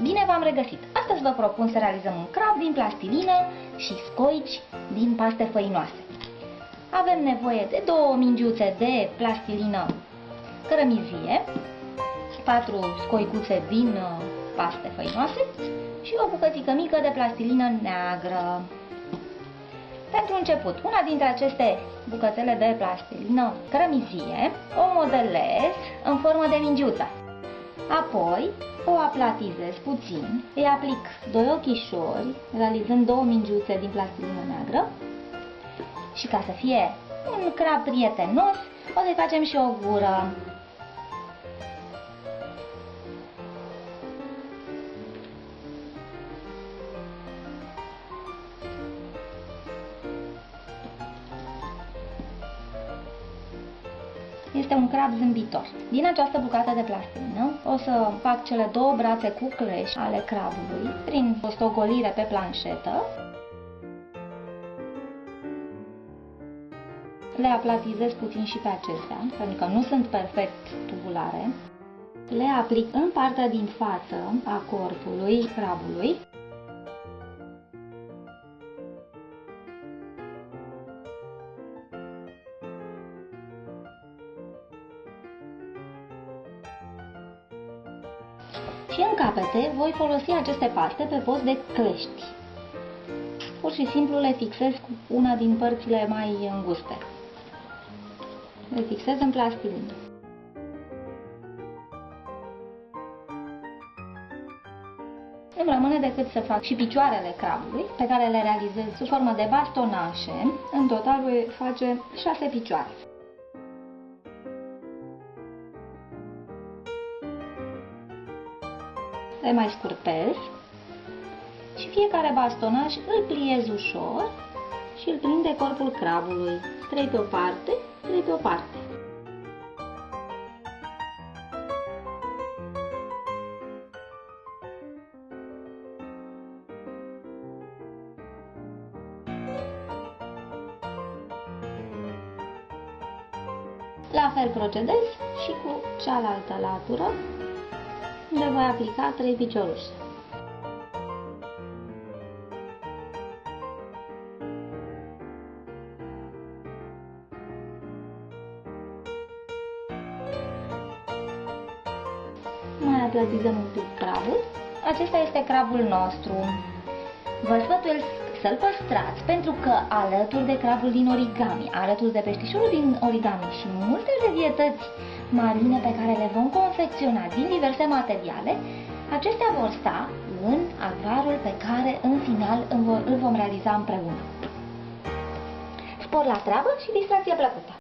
Bine v-am regăsit! Astăzi vă propun să realizăm un crab din plastilină și scoici din paste făinoase. Avem nevoie de 2 mingiuțe de plastilină cărămizie, 4 scoicuțe din paste făinoase și o bucățică mică de plastilină neagră. Pentru început, una dintre aceste bucățele de plastilină cărămizie o modelez în formă de mingiuță. Apoi o aplatizez puțin, îi aplic 2 ochișori, realizând 2 mingiuțe din plastilină neagră și ca să fie un crab prietenos, o să-i facem și o gură. Este un crab zâmbitor. Din această bucată de plastilină o să fac cele 2 brațe cu clești ale crabului prin o stogolire pe planșetă. Le aplatizez puțin și pe acestea, pentru că nu sunt perfect tubulare. Le aplic în partea din față a corpului crabului. Și în capete voi folosi aceste paste pe post de clești. Pur și simplu le fixez cu una din părțile mai înguste. Le fixez în plastilină. Nu rămâne decât să fac și picioarele crabului, pe care le realizez sub formă de bastonașe. În total voi face 6 picioare. Le mai scurpez și fiecare bastonaș îl pliez ușor și îl prind de corpul crabului. 3 pe o parte, 3 pe o parte. La fel procedez și cu cealaltă latură, unde voi aplica 3 piciorușe. Mai aplatizăm un pic crabul. Acesta este crabul nostru. Vă sfătuiesc să-l păstrați pentru că alături de crabul din origami, alături de peștișorul din origami și multe varietăți marine pe care le vom confecționa din diverse materiale, acestea vor sta în acvariul pe care în final îl vom realiza împreună. Spor la treabă și distracție plăcută!